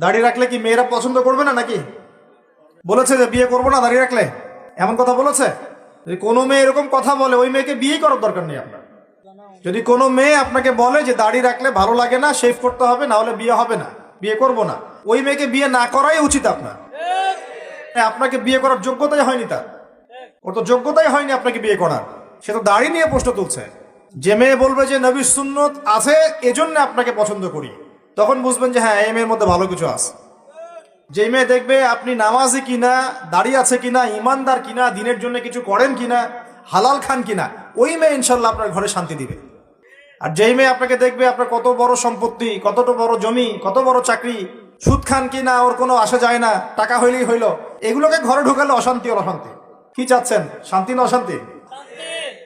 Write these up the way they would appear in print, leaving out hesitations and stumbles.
দাড়ি রাখলে কি মেয়েরা পছন্দ করবে না নাকি? বলেছে যে বিয়ে করবো না দাড়ি রাখলে, এমন কথা বলেছে? যদি কোনো মেয়ে এরকম কথা বলে, ওই মেয়েকে বিয়েই করার দরকার নেই আপনার। যদি কোনো মেয়ে আপনাকে বলে যে দাড়ি রাখলে ভালো লাগে না, শেভ করতে হবে, না হলে বিয়ে হবে না, বিয়ে করবো না, ওই মেয়েকে বিয়ে না করাই উচিত আপনার। আপনাকে বিয়ে করার যোগ্যতাই হয়নি তার, ওর তো যোগ্যতাই হয়নি আপনাকে বিয়ে করার। সে তো দাড়ি নিয়ে প্রশ্ন তুলছে। যে মেয়ে বলবে যে নবীর সুন্নত আছে এজন্য আপনাকে পছন্দ করি, তখন বুঝবেন যে হ্যাঁ, এই মেয়ের মধ্যে ভালো কিছু আছে। যে মেয়ে দেখবে আপনি নামাজি কিনা, দাড়ি আছে কিনা, ইমানদার কিনা, দিনের জন্য কিছু করেন কিনা, হালাল খান কিনা, ওই মেয়ে ইনশাল্লাহ আপনার ঘরে শান্তি দিবে। আর যেই মেয়ে আপনাকে দেখবে আপনার কত বড় সম্পত্তি, কতটা বড় জমি, কত বড় চাকরি, সুদ খান কিনা ওর কোনো আসা যায় না, টাকা হইলেই হইল, এগুলোকে ঘরে ঢুকালে অশান্তি আর অশান্তি। কি চাচ্ছেন, শান্তি না অশান্তি?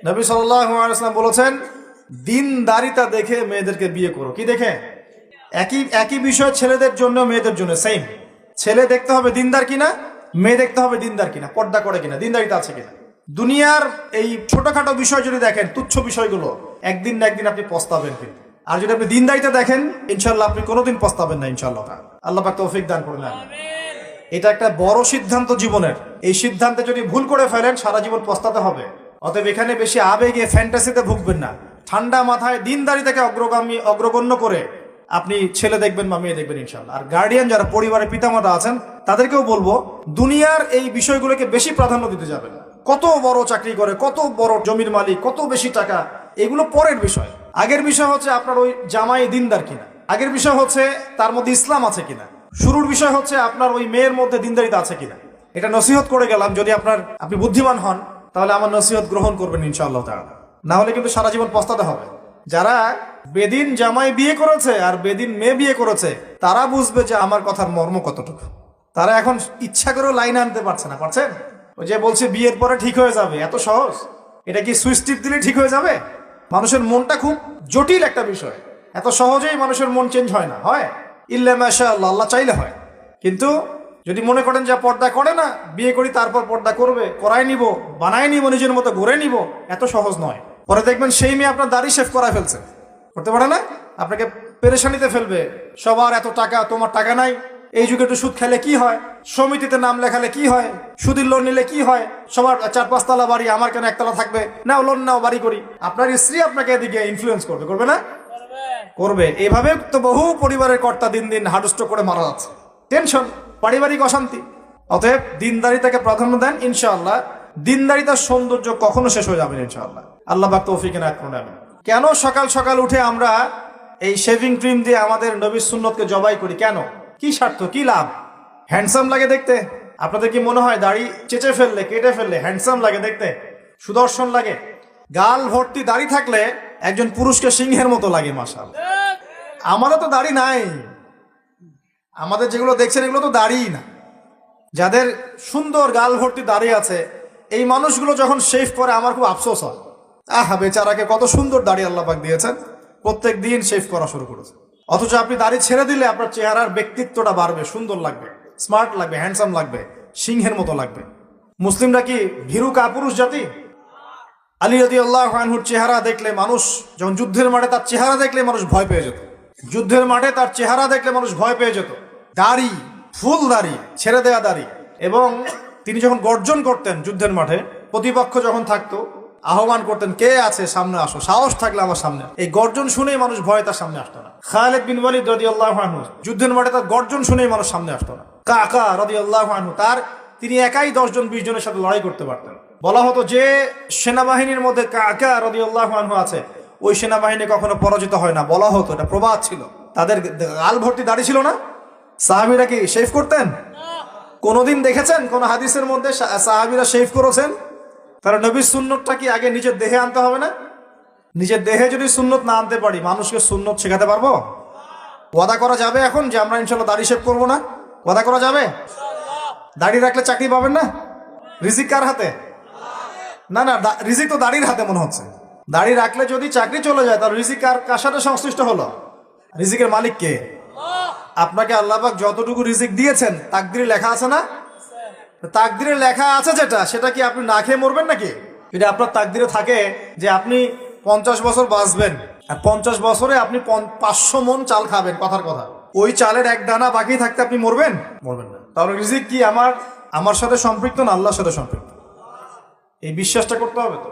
নবী সাল্লাল্লাহু আলাইহি ওয়াসাল্লাম বলেছেন, দিনদারিতা দেখে মেয়েদেরকে বিয়ে করো। কি দেখে? একই বিষয় ছেলেদের জন্য মেয়েদের জন্য সেম। ছেলে দেখতে হবে দিনদার কিনা, মেয়ে দেখতে হবে দিনদার কিনা, পর্দা করে কিনা, দিনদারিতা আছে কিনা। দুনিয়ার এই ছোটখাটো বিষয় যদি দেখেন, তুচ্ছ বিষয়গুলো, একদিন না একদিন আপনি পস্তাবেন কিন্তু। আর যদি আপনি দিনদারিতা দেখেন, ইনশাল্লাহ আপনি কোনোদিন পস্তাবেন না ইনশাল্লাহ। আল্লাহ পাক তৌফিক দান করুন। এটা একটা বড় সিদ্ধান্ত জীবনের। এই সিদ্ধান্তে যদি ভুল করে ফেলেন, সারা জীবন পস্তাতে হবে। অতএব এখানে বেশি আবেগে, ফ্যান্টাসিতে ভুগবেন না। ঠান্ডা মাথায় দিনদারিতাকে অগ্রগণ্য করে আপনি ছেলে দেখবেন বা মেয়ে দেখবেন ইনশাল্লাহ। আর গার্ডিয়ান যারা পরিবারের পিতামাতা আছেন, তাদেরকেও বলবো দুনিয়ার এই বিষয়গুলোকে বেশি প্রাধান্য দিতে যাবেন না। কত বড় চাকরি করে, কত বড় জমির মালিক, কত বেশি টাকা, এগুলো পরের বিষয়। আগের বিষয় হচ্ছে আপনার ওই জামাই দিনদার কিনা, আগের বিষয় হচ্ছে তার মধ্যে ইসলাম আছে কিনা, শুরুর বিষয় হচ্ছে আপনার ওই মেয়ের মধ্যে দিনদারিতা আছে কিনা। এটা নসিহত করে গেলাম। যদি আপনি বুদ্ধিমান হন, তাহলে আমার নসিহত গ্রহণ করবেন ইনশাআল্লাহ তাআলা। না হলে কিন্তু সারা জীবন পস্তাতে হবে। যারা বেদিন জামাই বিয়ে করেছে আর বেদিন মেয়ে বিয়ে করেছে, তারা বুঝবে যে আমার কথার মর্ম কতটুকু। তারা এখন ইচ্ছা করেও লাইন আনতে পারছে না। পারছেন? ওই যে বলছে বিয়ের পরে ঠিক হয়ে যাবে, এত সহজ? এটা কি সুইচ টিপ দিলে ঠিক হয়ে যাবে? মানুষের মনটা খুব জটিল একটা বিষয়। এত সহজেই মানুষের মন চেঞ্জ হয় না। হয় ইল্লা মাশাআল্লাহ, আল্লাহ চাইলে হয়। কিন্তু যদি মনে করেন যে পর্দা করে না, বিয়ে করি তারপর পর্দা করবে, করাই নিব, বানাই নিব, নিজের মতো গড়ে নিব, এত সহজ নয়। পরে দেখবেন সেই মেয়ে আপনার দাড়ি শেভ করা ফেলছে, করতে পারে না, আপনাকে পেরেশানিতে ফেলবে। সবার এত টাকা, তোমার টাকা নাই। এই যুগে একটু সুদ খেলে কি হয়, সমিতিতে নাম লেখালে কি হয়, সুদের লোন নিলে কি হয়, সবার 4-5 তলা বাড়ি, আমার কেন একতলা থাকবে, নাও লোন নাও, বাড়ি করি। আপনার স্ত্রী আপনাকে এদিকে ইনফ্লুয়েন্স করবে, করবে না? করবে। এইভাবে তো বহু পরিবারের কর্তা দিন দিন হার্ট স্ট্রোক করে মারা যাচ্ছে। টেনশন, পারিবারিক অশান্তি। অতএব দিনদারিতাকে প্রাধান্য দেন ইনশাআল্লাহ। দিনদারিতার সৌন্দর্য কখনো শেষ হয়ে যাবে ইনশাআল্লাহ। আল্লাহ পাক তৌফিক এনায়েত করুন। আমিন। কেন সকাল সকাল উঠে আমরা এই শেভিং ক্রিম দিয়ে আমাদের নবীর সুন্নতকে জবাই করি? কেন? কি স্বার্থ, কি লাভ? হ্যান্ডসাম লাগে দেখতে। আপনাদের কি মনে হয় দাড়ি চেঁচে ফেললে, কেটে ফেললে হ্যান্ডসাম লাগে দেখতে, সুদর্শন লাগে? গাল ভর্তি দাড়ি থাকলে একজন পুরুষকে সিংহের মতো লাগে। মাশাআল্লাহ। আমারও তো দাড়ি নাই। আমাদের যেগুলো দেখছেন এগুলো তো দাড়ি না। যাদের সুন্দর গাল ভর্তি দাড়ি আছে, এই মানুষগুলো যখন শেভ করে আমার খুব আফসোস হয়। আহা, বেচারাকে কত সুন্দর দাড়ি আল্লাহ পাক দিয়েছেন, প্রত্যেক দিন শেভ করা শুরু করেছে। অথচ আপনি দাড়ি ছেড়ে দিলে আপনার চেহারার ব্যক্তিত্বটা বাড়বে, সুন্দর লাগবে, স্মার্ট লাগবে, হ্যান্ডসাম লাগবে, সিংহের মতো লাগবে। মুসলিমরা কি ভীরু কাপুরুষ জাতি? আলী রাদিয়াল্লাহু আনহুর চেহারা দেখলে মানুষ, যখন যুদ্ধের মাঠে তার চেহারা দেখলে মানুষ ভয় পেয়ে যেত। যুদ্ধের মাঠে তার চেহারা দেখলে মানুষ ভয় পেয়ে যেত। দাড়ি, ফুল দাড়ি, ছেড়ে দেওয়া দাড়ি। এবং তিনি যখন গর্জন করতেন যুদ্ধের মাঠে, প্রতিপক্ষ যখন থাকতো, আহ্বান করতেন, কে আছে সামনে আসো, সাহস থাকলে আমার সামনে। এই গর্জন শুনেই মানুষ ভয়ে তার সামনে আসতো না। খালিদ বিন ওয়ালিদ রাদিয়াল্লাহু আনহু যুদ্ধের মাঠে তার গর্জন শুনেই মানুষ সামনে আসতো না। কাকা রাদিয়াল্লাহু আনহু তিনি একাই 10-20 জনের সাথে লড়াই করতে পারতেন। বলা হতো যে সেনাবাহিনীর মধ্যে কাকা রাদিয়াল্লাহু আনহু আছে, ওই সেনাবাহিনী কখনো পরাজিত হয় না। বলা হতো, এটা প্রবাদ ছিল। তাদের গাল ভর্তি দাড়ি ছিল না। সাহাবীরা কি শেভ করতেন? কোনদিন দেখেছেন কোন হাদিসের মধ্যে সাহাবীরা শেভ করেছেন? তারা নবীর সুন্নতটা কি আগে নিজের দেহে আনতে হবে না? নিজের দেহে যদি সুন্নত না আনতে পারি, মানুষকে সুন্নত শেখাতে পারবো? ওয়াদা করা যাবে এখন যে আমরা ইনশাল্লাহ দাড়ি শেভ করবো না? ওয়াদা করা যাবে? দাড়ি রাখলে চাকরি পাবেন না? রিজিক কার হাতে? না না, রিজিক তো দাড়ির হাতে মনে হচ্ছে। দাড়ি রাখলে যদি চাকরি চলে যায়, তার রিজিক কার সাথে সংশ্লিষ্ট হলো? রিজিকের মালিক কে? আপনাকে আল্লাহ পাক যতটুকু রিজিক দিয়েছেন তাকদিরে লেখা আছে না? তাকদিরে লেখা আছে যেটা, সেটা কি আপনি না খেয়ে মরবেন নাকি? এটা আপনার তাকদিরে থাকে যে আপনি 50 বছর বাঁচবেন, আর 50 বছরে আপনি 500 মন চাল খাবেন, কথার কথা। ওই চালের এক দানা বাকি থাকতে আপনি মরবেন? মরবেন না। তাহলে রিজিক কি আমার সাথে সম্পৃক্ত না আল্লাহর সাথে সম্পৃক্ত? এই বিশ্বাসটা করতে হবে তো।